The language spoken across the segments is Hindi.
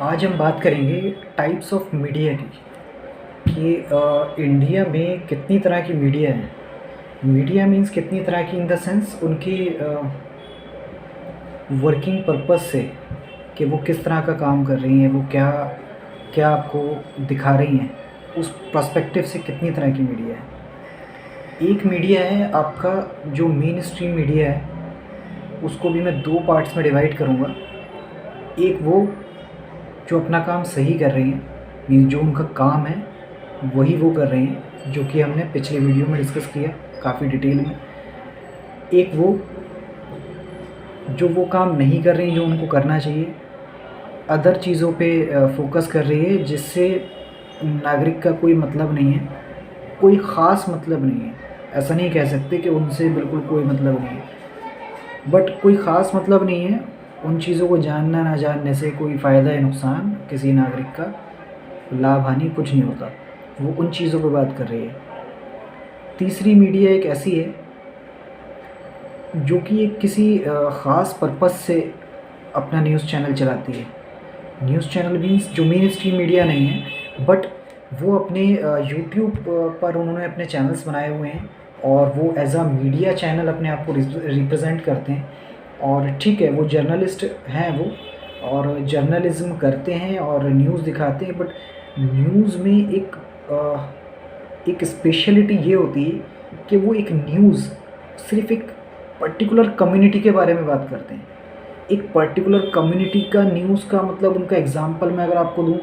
आज हम बात करेंगे टाइप्स ऑफ मीडिया की कि इंडिया में कितनी तरह की मीडिया है। मीडिया मीन्स कितनी तरह की इन द सेंस उनकी वर्किंग पर्पस से कि वो किस तरह का काम कर रही हैं, वो क्या क्या आपको दिखा रही हैं, उस पर्सपेक्टिव से कितनी तरह की मीडिया है। एक मीडिया है आपका जो मेन स्ट्रीम मीडिया है, उसको भी मैं दो पार्ट्स में डिवाइड करूँगा। एक वो जो अपना काम सही कर रही हैं, मीन्स जो उनका काम है वही वो कर रही हैं, जो कि हमने पिछले वीडियो में डिस्कस किया काफ़ी डिटेल में। एक वो जो वो काम नहीं कर रही जो उनको करना चाहिए, अदर चीज़ों पे फोकस कर रही है जिससे नागरिक का कोई मतलब नहीं है, कोई ख़ास मतलब नहीं है। ऐसा नहीं कह सकते कि उनसे बिल्कुल कोई मतलब नहीं है, बट कोई ख़ास मतलब नहीं है। उन चीज़ों को जानना ना जानने से कोई फ़ायदा या नुकसान किसी नागरिक का, लाभ हानि कुछ नहीं होता। वो उन चीज़ों पर बात कर रही है। तीसरी मीडिया एक ऐसी है जो कि एक किसी ख़ास पर्पस से अपना न्यूज़ चैनल चलाती है। न्यूज़ चैनल मीन्स जो मेन स्ट्रीम मीडिया नहीं है, बट वो अपने यूट्यूब पर उन्होंने अपने चैनल्स बनाए हुए हैं और वो एज अ मीडिया चैनल अपने आप को रिप्रेजेंट करते हैं। और ठीक है, वो जर्नलिस्ट हैं वो, और जर्नलिज्म करते हैं और न्यूज़ दिखाते हैं, बट न्यूज़ में एक स्पेशलिटी ये होती है कि वो एक न्यूज़ सिर्फ एक पर्टिकुलर कम्युनिटी के बारे में बात करते हैं। एक पर्टिकुलर कम्युनिटी का न्यूज़ का मतलब, उनका एग्ज़ाम्पल मैं अगर आपको दूँ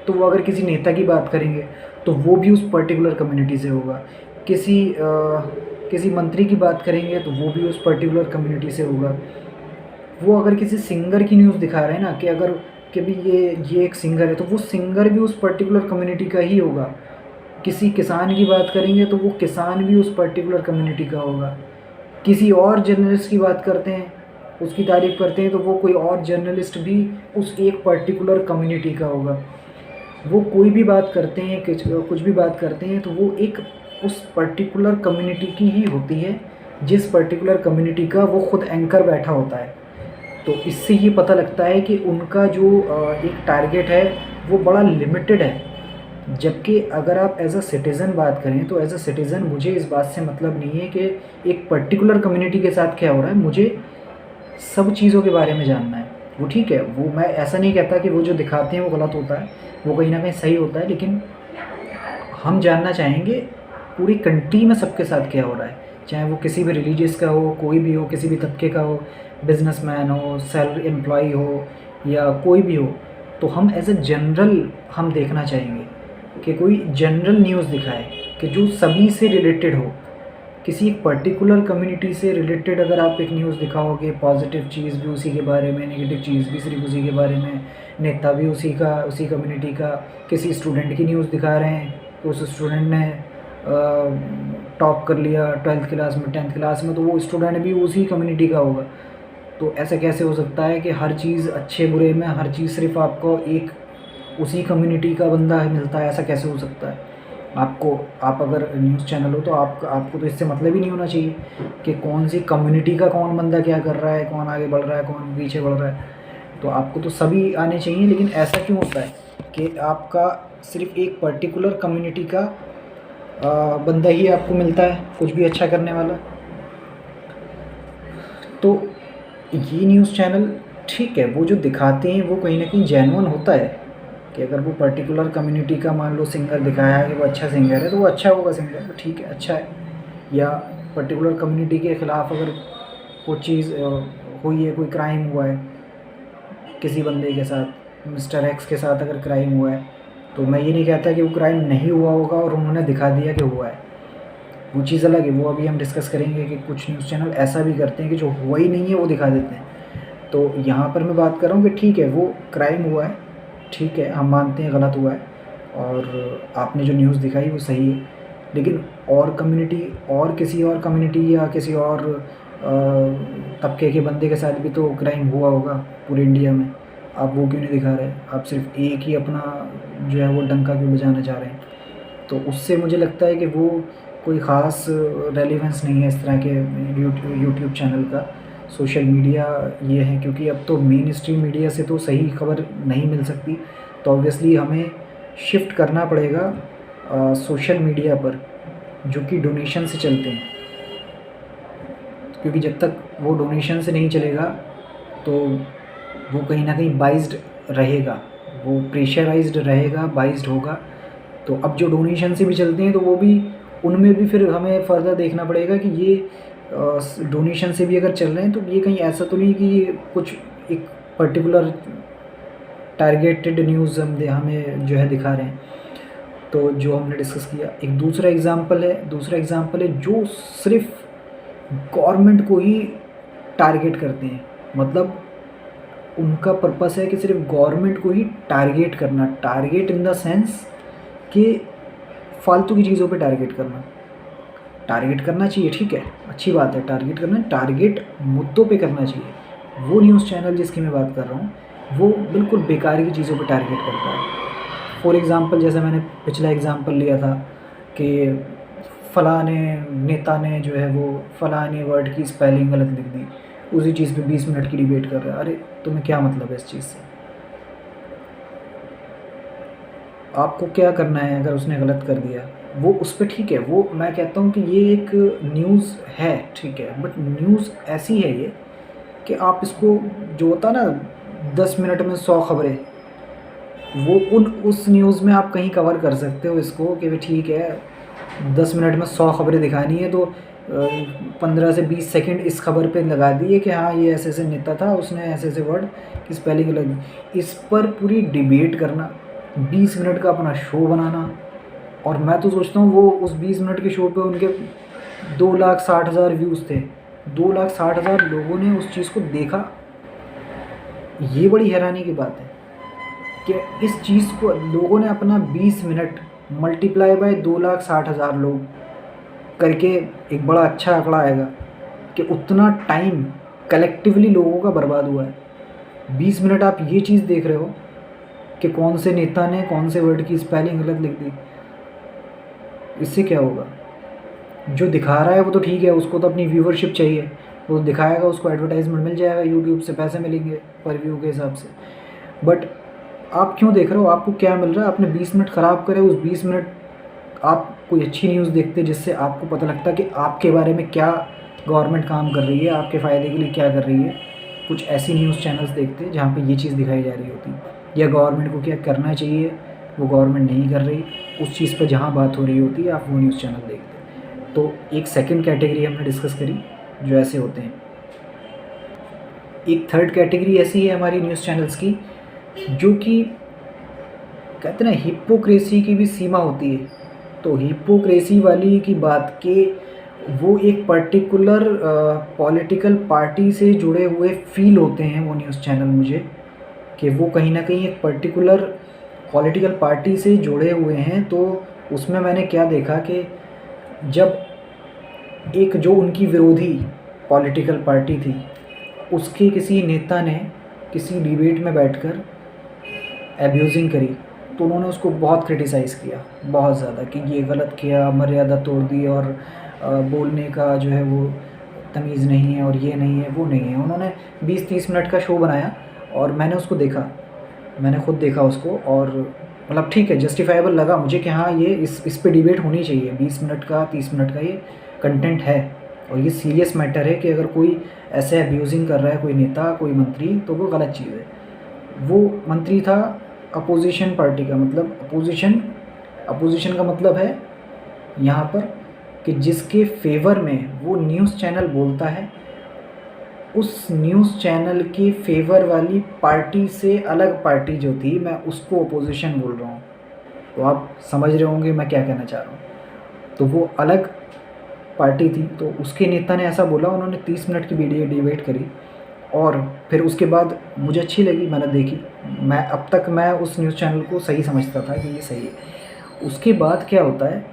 तो वो अगर किसी नेता की बात करेंगे तो वो भी उस पर्टिकुलर कम्युनिटी से होगा। किसी मंत्री की बात करेंगे तो वो भी उस पर्टिकुलर कम्युनिटी से होगा। वो अगर किसी सिंगर की न्यूज़ दिखा रहे हैं ना, कि अगर कि भी ये एक सिंगर है, तो वो सिंगर भी उस पर्टिकुलर कम्युनिटी का ही होगा। किसी किसान की बात करेंगे तो वो किसान भी उस पर्टिकुलर कम्युनिटी का होगा। किसी और जर्नलिस्ट की बात करते हैं, उसकी तारीफ़ करते हैं, तो वो कोई और जर्नलिस्ट भी उस एक पर्टिकुलर कम्युनिटी का होगा। वो कोई भी बात करते हैं, कुछ भी बात करते हैं, तो वो एक उस पर्टिकुलर कम्युनिटी की ही होती है, जिस पर्टिकुलर कम्युनिटी का वो खुद एंकर बैठा होता है। तो इससे ये पता लगता है कि उनका जो एक टारगेट है वो बड़ा लिमिटेड है। जबकि अगर आप एज अ सिटीज़न बात करें तो एज अ सिटीज़न मुझे इस बात से मतलब नहीं है कि एक पर्टिकुलर कम्युनिटी के साथ क्या हो रहा है, मुझे सब चीज़ों के बारे में जानना है। वो ठीक है, वो मैं ऐसा नहीं कहता कि वो जो दिखाते हैं वो गलत होता है, वो कहीं ना कहीं सही होता है, लेकिन हम जानना चाहेंगे पूरी कंट्री में सबके साथ क्या हो रहा है, चाहे वो किसी भी रिलीजियस का हो, कोई भी हो, किसी भी तबके का हो, बिजनेसमैन हो, सैलरी एम्प्लॉई हो, या कोई भी हो। तो हम एज ए जनरल हम देखना चाहेंगे कि कोई जनरल न्यूज़ दिखाए कि जो सभी से रिलेटेड हो। किसी एक पर्टिकुलर कम्युनिटी से रिलेटेड अगर आप एक न्यूज़ दिखाओगे, पॉजिटिव चीज़ भी उसी के बारे में, नेगेटिव चीज़ भी सिर्फ उसी के बारे में, नेता भी उसी कम्युनिटी का, किसी स्टूडेंट की न्यूज़ दिखा रहे हैं तो उस स्टूडेंट ने टॉप कर लिया 12th क्लास में, 10th क्लास में, तो वो स्टूडेंट भी उसी कम्युनिटी का होगा। तो ऐसा कैसे हो सकता है कि हर चीज़ अच्छे बुरे में हर चीज़ सिर्फ आपको एक उसी कम्युनिटी का बंदा मिलता है? ऐसा कैसे हो सकता है? आप अगर न्यूज़ चैनल हो तो आपको तो इससे मतलब ही नहीं होना चाहिए कि कौन सी कम्युनिटी का कौन बंदा क्या कर रहा है, कौन आगे बढ़ रहा है, कौन पीछे बढ़ रहा है। तो आपको तो सभी आने चाहिए, लेकिन ऐसा क्यों होता है कि आपका सिर्फ एक पर्टिकुलर कम्युनिटी का बंदा ही आपको मिलता है कुछ भी अच्छा करने वाला? तो ये न्यूज़ चैनल ठीक है, वो जो दिखाते हैं वो कहीं ना कहीं जेन्युइन होता है कि अगर वो पर्टिकुलर कम्युनिटी का मान लो सिंगर दिखाया कि वो अच्छा सिंगर है तो वो अच्छा होगा सिंगर, तो ठीक है, अच्छा है। या पर्टिकुलर कम्युनिटी के ख़िलाफ़ अगर कोई चीज़ हुई है, कोई क्राइम हुआ है किसी बंदे के साथ, मिस्टर एक्स के साथ अगर क्राइम हुआ है, तो मैं ये नहीं कहता कि वो क्राइम नहीं हुआ होगा और उन्होंने दिखा दिया कि हुआ है, वो चीज़ अलग है। वो अभी हम डिस्कस करेंगे कि कुछ न्यूज़ चैनल ऐसा भी करते हैं कि जो हुआ ही नहीं है वो दिखा देते हैं। तो यहाँ पर मैं बात कर रहा हूँ कि ठीक है, वो क्राइम हुआ है, ठीक है, हम मानते हैं गलत हुआ है और आपने जो न्यूज़ दिखाई वो सही है, लेकिन और कम्युनिटी और किसी और कम्युनिटी या किसी और तबके के बंदे के साथ भी तो क्राइम हुआ होगा पूरे इंडिया में। आप वो क्यों नहीं दिखा रहे? आप सिर्फ एक ही अपना जो है वो डंका क्यों बजाना चाह रहे हैं? तो उससे मुझे लगता है कि वो कोई ख़ास रेलेवेंस नहीं है इस तरह के यूट्यूब चैनल का। सोशल मीडिया ये है, क्योंकि अब तो मेन स्ट्रीम मीडिया से तो सही खबर नहीं मिल सकती, तो ऑब्वियसली हमें शिफ्ट करना पड़ेगा सोशल मीडिया पर, जो कि डोनेशन से चलते हैं, क्योंकि जब तक वो डोनेशन से नहीं चलेगा तो वो कहीं ना कहीं बाइज्ड रहेगा, वो प्रेशराइज्ड रहेगा, बाइज्ड होगा। तो अब जो डोनेशन से भी चलते हैं तो वो भी, उनमें भी फिर हमें फर्दर देखना पड़ेगा कि ये डोनेशन से भी अगर चल रहे हैं तो ये कहीं ऐसा तो नहीं कि ये कुछ एक पर्टिकुलर टारगेटेड न्यूज़ हमें जो है दिखा रहे हैं। तो जो हमने डिस्कस किया, एक दूसरा एग्ज़ाम्पल है जो सिर्फ गवर्नमेंट को ही टारगेट करते हैं, मतलब उनका पर्पस है कि सिर्फ गवर्नमेंट को ही टारगेट करना, टारगेट इन द सेंस कि फालतू की चीज़ों पे टारगेट करना चाहिए, ठीक है, अच्छी बात है, टारगेट करना, टारगेट मुद्दों पे करना चाहिए। वो न्यूज़ चैनल जिसकी मैं बात कर रहा हूँ वो बिल्कुल बेकार की चीज़ों पे टारगेट करता है। फॉर एग्ज़ाम्पल, जैसे मैंने पिछला एग्ज़ाम्पल लिया था कि फ़लाने नेता ने जो है वो फ़लाने वर्ड की स्पेलिंग गलत लिख दी, उसी चीज़ पे 20 मिनट की डिबेट कर रहा है। अरे तुम्हें क्या मतलब है इस चीज़ से? आपको क्या करना है अगर उसने गलत कर दिया, वो उस पर ठीक है, वो मैं कहता हूँ कि ये एक न्यूज़ है, ठीक है, बट न्यूज़ ऐसी है ये कि आप इसको, जो होता है ना 10 मिनट में 100 खबरें, वो उस न्यूज़ में आप कहीं कवर कर सकते हो इसको कि भाई ठीक है 10 मिनट में 100 खबरें दिखानी है, तो 15 से 20 सेकंड इस खबर पे लगा दिए कि हाँ ये ऐसे ऐसे नेता था, उसने ऐसे ऐसे वर्ड की स्पेलिंग अलग, इस पर पूरी डिबेट करना, 20 मिनट का अपना शो बनाना। और मैं तो सोचता हूँ वो उस 20 मिनट के शो पे उनके 2,60,000 व्यूज़ थे, 2,60,000 लोगों ने उस चीज़ को देखा। ये बड़ी हैरानी की बात है कि इस चीज़ को लोगों ने अपना 20 मिनट मल्टीप्लाई बाय 2,60,000 लोग करके एक बड़ा अच्छा आंकड़ा आएगा कि उतना टाइम कलेक्टिवली लोगों का बर्बाद हुआ है। 20 मिनट आप ये चीज़ देख रहे हो कि कौन से नेता ने कौन से वर्ड की स्पेलिंग गलत लिख दी। इससे क्या होगा? जो दिखा रहा है वो तो ठीक है, उसको तो अपनी व्यूवरशिप चाहिए, वो दिखाएगा, उसको एडवर्टाइजमेंट मिल जाएगा, यूट्यूब से पैसे मिलेंगे पर व्यू के हिसाब से। बट आप क्यों देख रहे हो? आपको क्या मिल रहा है? आपने 20 मिनट ख़राब करे, उस 20 मिनट आप कोई अच्छी न्यूज़ देखते जिससे आपको पता लगता कि आपके बारे में क्या गवर्नमेंट काम कर रही है, आपके फ़ायदे के लिए क्या कर रही है। कुछ ऐसी न्यूज़ चैनल्स देखते जहाँ पे ये चीज़ दिखाई जा रही होती, या गवर्नमेंट को क्या करना चाहिए वो गवर्नमेंट नहीं कर रही, उस चीज़ पर जहाँ बात हो रही होती है आप वो न्यूज़ चैनल देखते। तो एक सेकंड कैटेगरी हमने डिस्कस करी जो ऐसे होते हैं। एक थर्ड कैटेगरी ऐसी है हमारी न्यूज़ चैनल्स की जो कि कहते हैं ना हिपोक्रेसी की भी सीमा होती है। तो हिपोक्रेसी वाली की बात के वो एक पर्टिकुलर पॉलिटिकल पार्टी से जुड़े हुए फील होते हैं वो न्यूज़ चैनल मुझे, कि वो कहीं ना कहीं एक पर्टिकुलर पॉलिटिकल पार्टी से जुड़े हुए हैं। तो उसमें मैंने क्या देखा कि जब एक जो उनकी विरोधी पॉलिटिकल पार्टी थी उसके किसी नेता ने किसी डिबेट में बैठकर एब्यूजिंग करी, तो उन्होंने उसको बहुत क्रिटिसाइज़ किया, बहुत ज़्यादा, कि ये गलत किया, मर्यादा तोड़ दी, और बोलने का जो है वो तमीज़ नहीं है, और ये नहीं है, वो नहीं है। उन्होंने 20-30 मिनट का शो बनाया और मैंने उसको देखा, मैंने खुद देखा उसको, और मतलब ठीक है, जस्टिफाइबल लगा मुझे कि हाँ ये इस पे डिबेट होनी चाहिए। 20 मिनट का 30 मिनट का ये कंटेंट है और ये सीरियस मैटर है कि अगर कोई ऐसे अब्यूजिंग कर रहा है कोई नेता, कोई मंत्री, तो वो गलत चीज़ है। वो मंत्री था अपोजिशन पार्टी का, मतलब अपोजिशन का मतलब है यहाँ पर कि जिसके फेवर में वो न्यूज़ चैनल बोलता है, उस न्यूज़ चैनल के फेवर वाली पार्टी से अलग पार्टी जो थी, मैं उसको अपोजिशन बोल रहा हूँ। तो आप समझ रहे होंगे मैं क्या कहना चाह रहा हूँ। तो वो अलग पार्टी थी, तो उसके नेता ने ऐसा बोला, उन्होंने 30 मिनट की वीडियो डिबेट करी, और फिर उसके बाद मुझे अच्छी लगी, मैंने देखी। मैं अब तक मैं उस न्यूज़ चैनल को सही समझता था कि ये सही है। उसके बाद क्या होता है,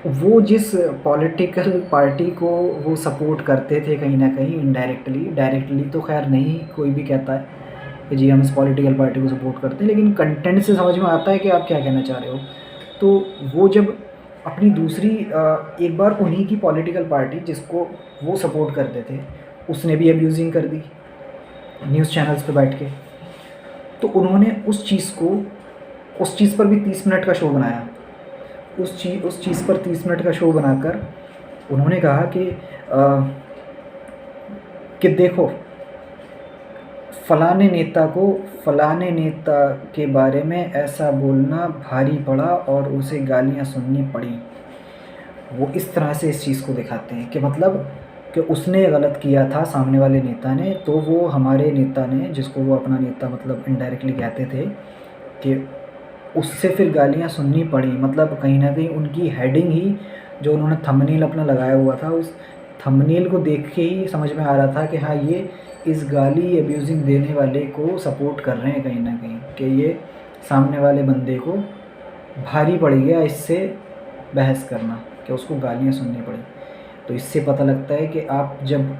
वो जिस पॉलिटिकल पार्टी को वो सपोर्ट करते थे कहीं ना कहीं इनडायरेक्टली, डायरेक्टली तो खैर नहीं कोई भी कहता है कि जी हम इस पॉलिटिकल पार्टी को सपोर्ट करते हैं, लेकिन कंटेंट से समझ में आता है कि आप क्या कहना चाह रहे हो। तो वो जब अपनी दूसरी एक बार उन्हीं की पॉलिटिकल पार्टी जिसको वो सपोर्ट करते थे, उसने भी अब्यूज़िंग कर दी न्यूज़ चैनल्स पे बैठ के। तो उन्होंने उस चीज़ पर भी 30 मिनट का शो बनाया। उस चीज़ पर 30 मिनट का शो बनाकर उन्होंने कहा कि देखो फ़लाने नेता के बारे में ऐसा बोलना भारी पड़ा और उसे गालियाँ सुननी पड़ी। वो इस तरह से इस चीज़ को दिखाते हैं कि मतलब कि उसने गलत किया था सामने वाले नेता ने, तो वो हमारे नेता ने, जिसको वो अपना नेता मतलब इनडायरेक्टली कहते थे, कि उससे फिर गालियाँ सुननी पड़ी। मतलब कहीं न कहीं उनकी हेडिंग ही, जो उन्होंने थंबनेल अपना लगाया हुआ था, उस थंबनेल को देख के ही समझ में आ रहा था कि हाँ, ये इस गाली अब्यूज़िंग देने वाले को सपोर्ट कर रहे हैं कहीं न कहीं, कि ये सामने वाले बंदे को भारी पड़ गया इससे बहस करना, कि उसको गालियाँ सुननी पड़ी। तो इससे पता लगता है कि आप जब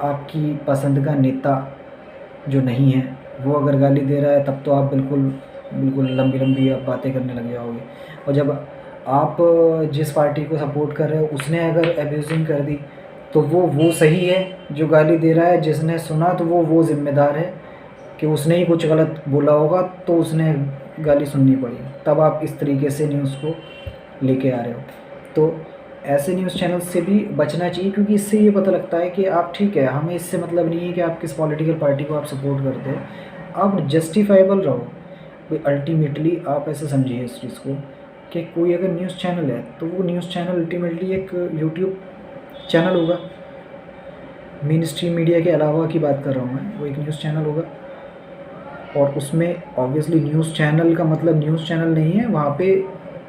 आपकी पसंद का नेता जो नहीं है वो अगर गाली दे रहा है, तब तो आप बिल्कुल लंबी आप बातें करने लग जाओगे। और जब आप जिस पार्टी को सपोर्ट कर रहे हो उसने अगर अब्यूज़िंग कर दी, तो वो सही है जो गाली दे रहा है। जिसने सुना तो वो ज़िम्मेदार है कि उसने ही कुछ गलत बोला होगा तो उसने गाली सुननी पड़ी। तब आप इस तरीके से न्यूज़ को लेके आ रहे हो। तो ऐसे न्यूज़ चैनल्स से भी बचना चाहिए, क्योंकि इससे ये पता लगता है कि आप ठीक है, हमें इससे मतलब नहीं है कि आप किस पॉलिटिकल पार्टी को आप सपोर्ट करते हो, आप जस्टिफाइबल रहो। भाई अल्टीमेटली आप ऐसे समझिए इस चीज़ को कि कोई अगर न्यूज़ चैनल है तो वो न्यूज़ चैनल अल्टीमेटली एक यूट्यूब चैनल होगा। मेन स्ट्रीम मीडिया के अलावा की बात कर रहा हूँ मैं, वो एक न्यूज़ चैनल होगा। और उसमें ऑब्वियसली न्यूज़ चैनल का मतलब न्यूज़ चैनल नहीं है, वहाँ पे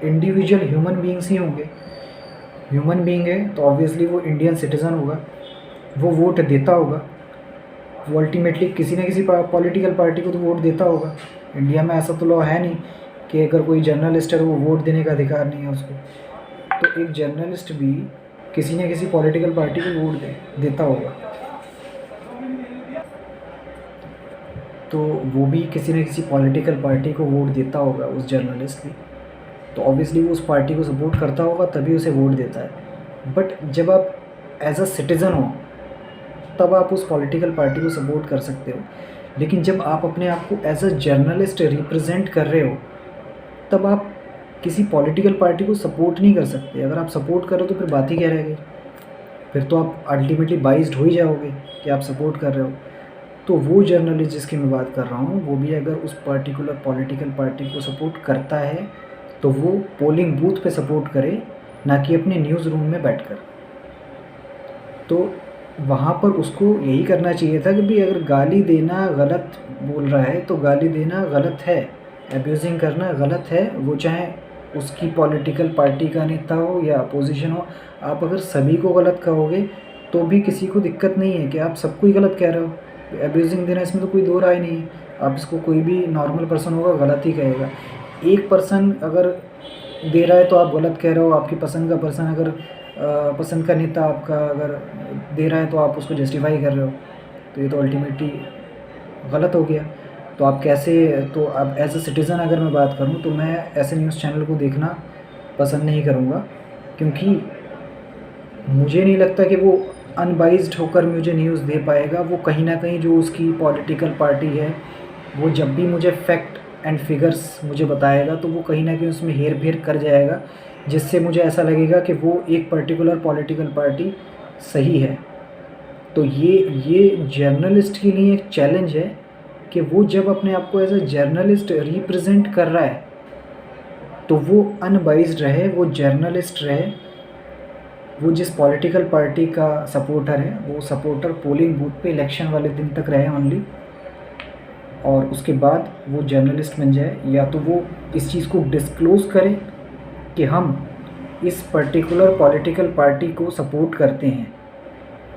इंडिविजुअल ह्यूमन बीइंग्स ही होंगे। ह्यूमन बीइंग है तो ऑब्वियसली वो इंडियन सिटीज़न होगा, वो वोट देता होगा, वो अल्टीमेटली किसी न किसी पॉलिटिकल पार्टी को तो वोट देता होगा। इंडिया में ऐसा तो लॉ है नहीं कि अगर कोई जर्नलिस्ट है तो वो वोट देने का अधिकार नहीं है उसको। तो एक जर्नलिस्ट भी किसी न किसी पॉलिटिकल पार्टी को वोट देता होगा, तो वो भी किसी न किसी पॉलिटिकल पार्टी को वोट देता होगा उस जर्नलिस्ट भी। तो ऑब्वियसली वो उस पार्टी को सपोर्ट करता होगा तभी उसे वोट देता है। बट जब आप एज अ सिटीज़न हो तब आप उस पॉलिटिकल पार्टी को सपोर्ट कर सकते हो। लेकिन जब आप अपने आप को एज अ जर्नलिस्ट रिप्रेजेंट कर रहे हो तब आप किसी पॉलिटिकल पार्टी को सपोर्ट नहीं कर सकते। अगर आप सपोर्ट करो तो फिर बात ही क्या रह गई, फिर तो आप अल्टीमेटली बाइस्ड हो ही जाओगे कि आप सपोर्ट कर रहे हो। तो वो जर्नलिस्ट जिसकी मैं बात कर रहा हूँ, वो भी अगर उस पर्टिकुलर पॉलिटिकल पार्टी को सपोर्ट करता है तो वो पोलिंग बूथ पे सपोर्ट करे, ना कि अपने न्यूज़ रूम में बैठकर। तो वहाँ पर उसको यही करना चाहिए था कि भाई अगर गाली देना गलत बोल रहा है तो गाली देना गलत है, अब्यूज़िंग करना गलत है, वो चाहे उसकी पॉलिटिकल पार्टी का नेता हो या अपोजिशन हो। आप अगर सभी को गलत कहोगे तो भी किसी को दिक्कत नहीं है कि आप सबको ही गलत कह रहे हो। अब्यूज़िंग देना, इसमें तो कोई दो राय नहीं है। आप इसको कोई भी नॉर्मल पर्सन होगा गलत ही कहेगा। एक पर्सन अगर दे रहा है तो आप गलत कह रहे हो, आपकी पसंद का पर्सन अगर पसंद का नेता आपका अगर दे रहा है तो आप उसको जस्टिफाई कर रहे हो, तो ये तो अल्टीमेटली गलत हो गया। तो आप कैसे, तो आप एज अ सिटीज़न अगर मैं बात करूँ तो मैं ऐसे न्यूज़ चैनल को देखना पसंद नहीं करूँगा, क्योंकि मुझे नहीं लगता कि वो अनबाइज्ड होकर मुझे न्यूज़ दे पाएगा। वो कहीं ना कहीं जो उसकी पॉलिटिकल पार्टी है, वो जब भी मुझे फैक्ट एंड फिगर्स मुझे बताएगा तो वो कहीं ना कहीं उसमें हेर फेर कर जाएगा, जिससे मुझे ऐसा लगेगा कि वो एक पर्टिकुलर पॉलिटिकल पार्टी सही है। तो ये जर्नलिस्ट के लिए एक चैलेंज है कि वो जब अपने आप को एज ए जर्नलिस्ट रिप्रेजेंट कर रहा है तो वो अनबाइज्ड रहे, वो जर्नलिस्ट रहे। वो जिस पॉलिटिकल पार्टी का सपोर्टर है वो सपोर्टर पोलिंग बूथ पे इलेक्शन वाले दिन तक रहे ओनली, और उसके बाद वो जर्नलिस्ट बन जाए। या तो वो इस चीज़ को डिस्क्लोज़ करे कि हम इस पर्टिकुलर पॉलिटिकल पार्टी को सपोर्ट करते हैं,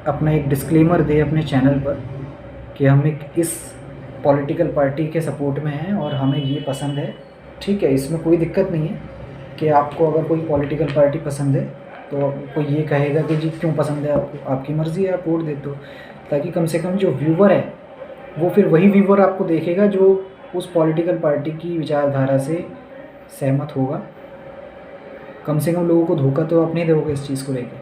अपना एक डिस्क्लेमर दे अपने चैनल पर कि हम इस पॉलिटिकल पार्टी के सपोर्ट में हैं और हमें ये पसंद है। ठीक है, इसमें कोई दिक्कत नहीं है कि आपको अगर कोई पॉलिटिकल पार्टी पसंद है तो कोई ये कहेगा कि जी क्यों पसंद है आपको, आपकी मर्ज़ी है, आप वोट दे दो, ताकि कम से कम जो व्यूवर है वो फिर वही व्यूवर आपको देखेगा जो उस पॉलिटिकल पार्टी की विचारधारा से सहमत होगा। कम से कम लोगों को धोखा तो आप नहीं दोगे इस चीज़ को लेकर।